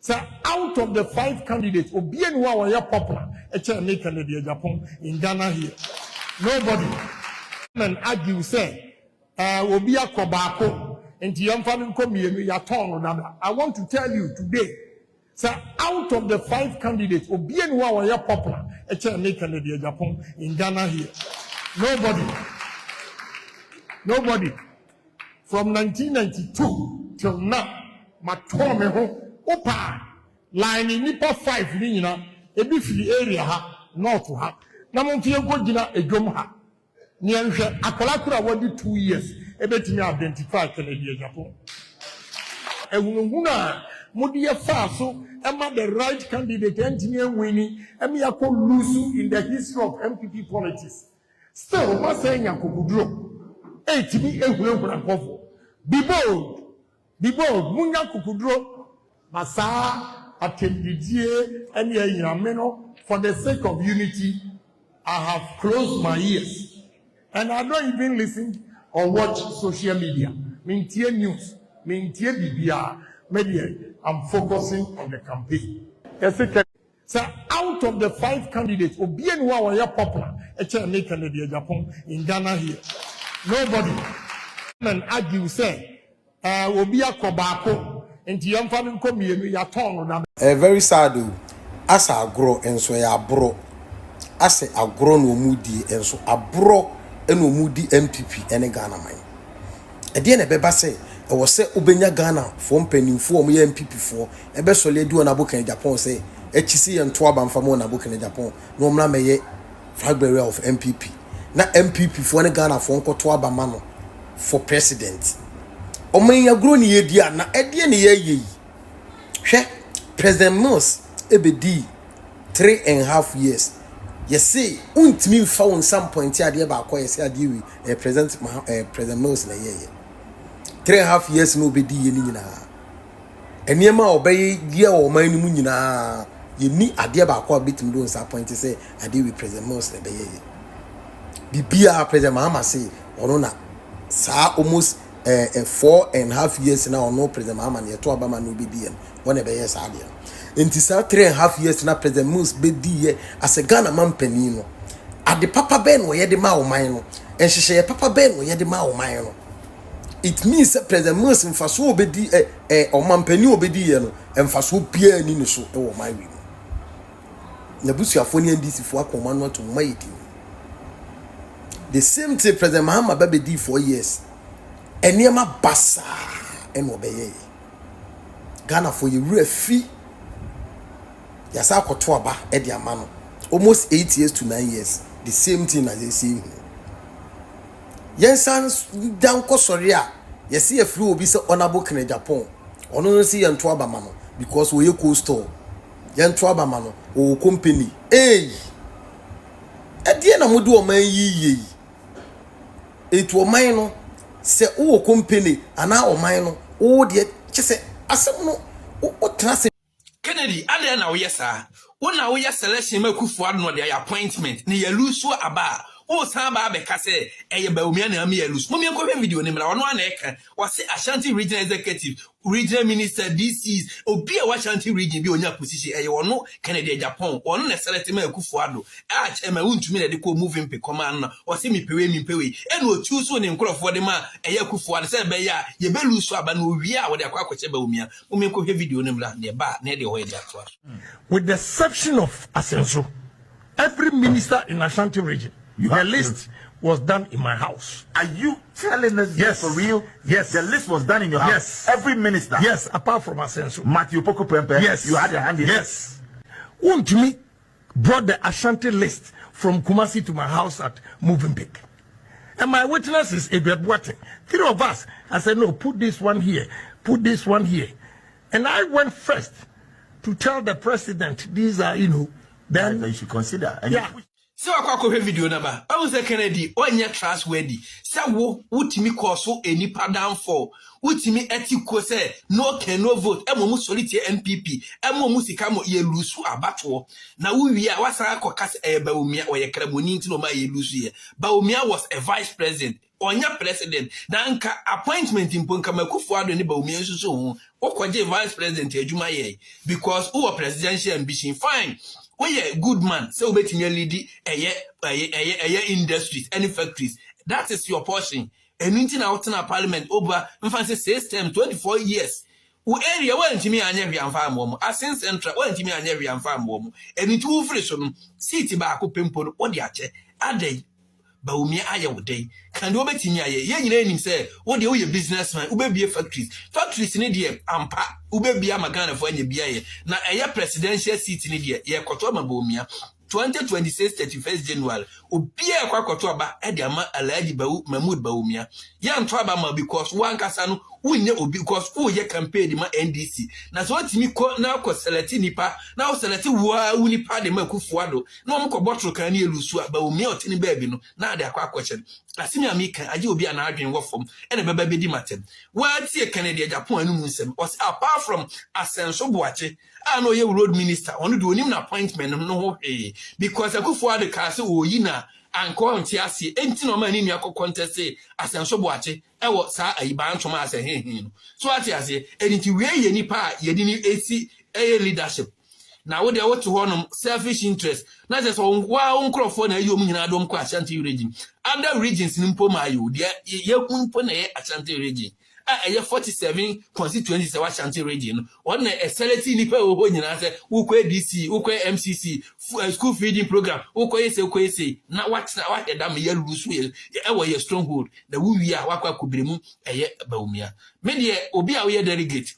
So out of the 5 candidates, Obien wa ya popular, make Kennedy Agyapong in Ghana here. Nobody can argue say, Obia Kobako, and Tiamfan Komi, Yaton. I want to tell you today, so out of the 5 candidates, Obien wa ya popular, make Kennedy Agyapong in Ghana here. Nobody. From 1992 till now, my home. Opa line nipa 5 ni nyina ebi fili area ha north ha na mo fie go gina edwom ha ne nhwe akola kura wodi 2 years ebetimi identify Kennedy Agyapong ehunhuna modi ye fa so ema the right candidate engineer winning emi yakọ lose in the history of MPP politics still ma say nyakokuduro etimi ehunhuna nkofo be bold munya kokuduro Masa attendidie any yameno for the sake of unity. I have closed my ears and I don't even listen or watch social media. Mintie news, mintie BBR media. I'm focusing on the campaign. So out of the 5 candidates, Obien wa ya popular, make Kennedy Agyapong in Ghana here. Nobody can argue say, Obia Kobako. Very sad. As I grow and so I bro. As I grow no moody and so I bro and no moody MPP and a Ghana mine. At the end of the say, I was say Ubenya Ghana from penny for me MPP for a best solid do an abook in Japan say HC and Twabam from one abook in Japan. No mame flag bearer of MPP. Not MPP for a Ghana for Uncle Twabamano for president. Omenya grow ni yedia na edie ne ye hwe President Mills ebedi 3.5 years say untimi mfa won some point ade ba akọ say ade wi President Mills na ye 3.5 years no obedi ye ni nyina eniema obeye die o man ni mu nyina ye ni ade ba akọ betim do some point say ade wi President Mills na be ye bibia President Mahama say ono na sa almost 4.5 years now no President Mahama ne to abama no be die one be yes ade enti sa 3.5 years na President Mills be die as a Ghana man panino ade papa ben wo ye de ma wo man no enhyehyɛ papa ben wo ye de ma wo man no it means President Mills mfaso obedi o man pani obedi ye no mfaso bia ni ne so e wo man wi na busuafo ne ndisi fo akoma no to mayedi the same thing President Mahama be di 4 years eniema basa eno obeye Ghana for you refi yasa akoto aba e de amano almost 8 years to 9 years the same thing as they see yensan dan ko sori a yesi afri obi se honorable Kennedy Agyapong ono no si yento aba mano because we coastal yento aba mano o company e die na modu o man yiye etu o man no se o company ana o man no o de kise asem no o trase Kennedy ade na wo yesa wona wo yesa selection makufu ado no de appointment ne ya lusu aba o san ba be ka se eye Bawumia na am ya lusu mo mi ko video ni mra wono na eka wase Ashanti regional executive regional minister DCs obi a Ashanti region bi onya position eye wono Kennedy Agyapong wono na select makufu ado a chema wuntumi na de ko moving pe command na wase mi pewe ena o choose ne nkrofo de ma eye akufu ado se be ya ye be lusu aba na owi a wo de akwakoche Bawumia mo mi ko video ni mra de ba na de ho e de atwa with the exception of Asenso, every minister in Ashanti region, the list was done in my house. Are you telling us yes for real? Yes. The list was done in your house? Yes. Every minister? Yes, apart from Asenso. Matthew Poko Prempe? Yes. You had your hand in yes. it? Yes. To me brought the Ashanti list from Kumasi to my house at Movenpick. And my witness is Edward Boateng. 3 of us. I said, no, put this one here. Put this one here. And I went first to tell the president, these are, then you should consider. And yeah. So akwa video number. I was a Kennedy onya trustworthy. Say wo utimi koso enipa danfo. Utimi etiko say no can no vote. Emo mu soliti MPP. Emo mu sika mo ye lusu abato. Na wi a wasa akwa kase Bawumia o ye kramoni nti no ma ye lusu ye. Bawumia was a vice president. onya president na nka appointment impo nka Akufo-Addo ne Bawumia nso ho okwaje vice president adwuma ye because who presidential ambition fine we a good man say obetimi lead industries any factories that is your portion and until now in parliament over mfanse system 24 years wo area wantimi anya hwiamfa amwo asen central wantimi anya hwiamfa amwo enitu wo free so no seat ba akopempo no wo de ache adai Bawumia aye wo dai kan do betimi aye ye nyina enim say wo de wo ye businessman wo be factories ni de ampa wo be bia magana fo anya bia ye na eye presidential seat ni de ye koto ma Bawumia 2026 31st January obia kwakoto aba e de ama Alhaji Mahmood Bawumia ya nto aba ma because one kasa no wunye obi because who ye campaign ma NDC na so timi ko na ko select nipa na o select wa unipa de ma Akufo-Addo na o mko bottle kan na elusu Bawumia otini baabi no na de akwakoche asimi amika aje obi ana adwen wo fom e na baba bedi matem wa tie Kennedy Agyapong anu nsem apart from Asem no ye road minister onu do onim na appointment no ho because Akufo-Addo ka se oyi na anko nti ase enti no ma ni nua contest Asem ewo sa ayiba ntoma ase no so ati ase enti we ye nipa ye di ni esi leadership na wo de wo to honom selfish interest na je so wa onkrofo na ayo nyina adom ko Ashanti region other regions ni mpo ma ayo de ye mpo na ye Ashanti region eye 47 constituencies wa Ashanti region on na eseleti nipa oho nyina se ukọ ADC ukọ MCC school feeding program ukọ ese na what edam ye lusu ye ewo ye stronghold na wuwi a wakwa kubiremu eye Bawumia me de obi a we delegate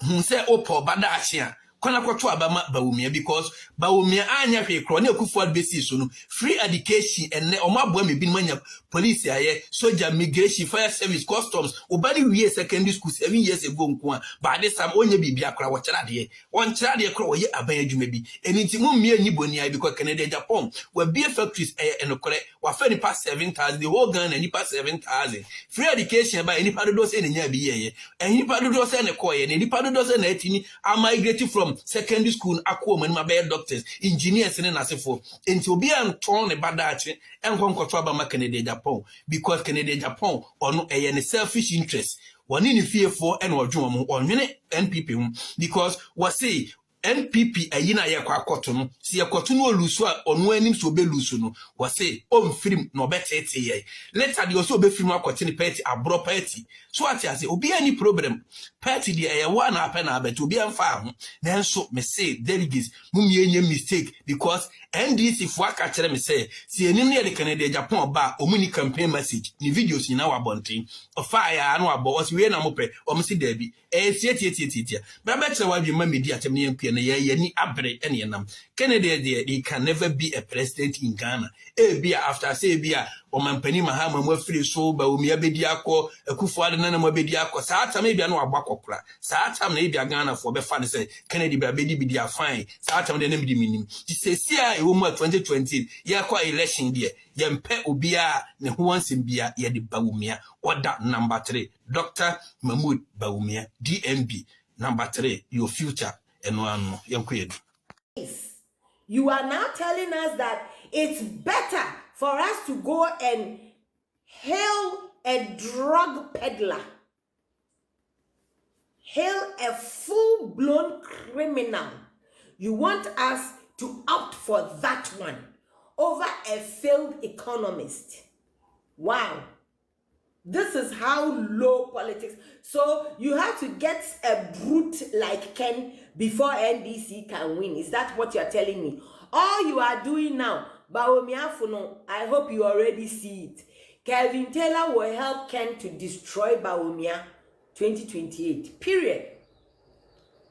hu se opo bada ahia kona kwato abama Bawumia because Bawumia anya hwe kro na Akufo-Addo basis so no free education enne omaboa me bi manya police aye soldier migration fire service customs obani wie secondary school 7 years ago nko a ba de sam onya bibia kra wo kira de won kira de kro wo ye aban adwuma bi eniti mu mmie nyi boni ai because Kennedy Agyapong wa be factories enokore wa fa ni pass 7,000 the whole Ghana ni pass 7,000 free education ba ni pa do se nya bi ye ni pa do se ne ko ye ni pa do se na atini a migrate from secondary school akwo mani ma be doctors engineers ne nasefo enti obi anton ne badache enkonkoto aba ma Kennedy Agyapong because Kennedy Agyapong ono eye ne selfish interest woni ne fiefo ene odwo mo onwene NPP because we say NPP ayina ye kwa akoto no si ye koto no lusu a ono anim so be lusu no we say o mfirim no betete ye later the also be firim akote ne party abro party so ati ase obi any problem party the eye one happen na bet obi amfa ho nanso me say delegates mumye nya mistake because NDC fo aka kire me say si enim ne de Kennedy Agyapong ba omuni campaign message ni videos ni na wa bonten ofa ya no abo o si we na mo pe o msi dabi tie ba be kire wa bi ma media tem ne yankue na ye ni abre ene yenam Kennedy they can never be a president in Ghana bia after say bia o mampani mahama mo afiri so Bawumia bedi akọ Akufo-Addo na mo bedi akọ saa tam bia na wagba kokora saa tam na bia Ghana fo be fa ne say Kennedy bia bedi bi dia fine saa tam de na medi minim ti sesia ewo mu 2020 ye kwa election dia ye mpe obia ne ho ansem bia ye de Bawumia order number 3 Dr Mahmood Bawumia DMB number 3 your future eno ano yenkoyedu. You are now telling us that it's better for us to go and hail a drug peddler, hail a full-blown criminal. You want us to opt for that one over a failed economist. Wow. This is how low politics. So you have to get a brute like Ken before NDC can win. Is that what you're telling me? All you are doing now, Bawumia Funo, I hope you already see it. Kevin Taylor will help Ken to destroy Bawumia 2028.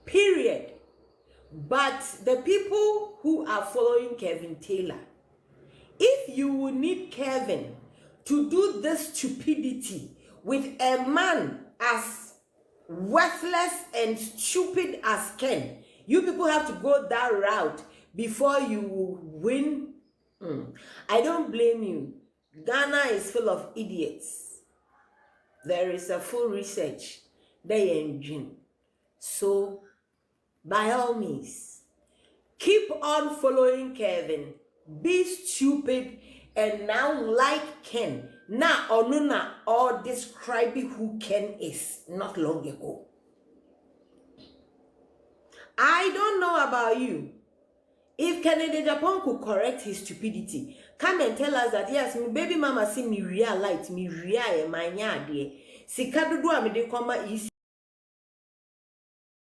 Period. But the people who are following Kevin Taylor, if you would need Kevin to do this stupidity with a man as worthless and stupid as Ken, you people have to go that route before you win. I don't blame you. Ghana is full of idiots. There is a full research. They engine. So, by all means, keep on following Kevin. Be stupid and now like Ken. na onuna or describing who Ken is not long ago. I don't know about you. If Kennedy Agyapong could correct his stupidity, come and tell us that yes, my baby mama see me real light, me real my nyade. Sikadudu amede kwama is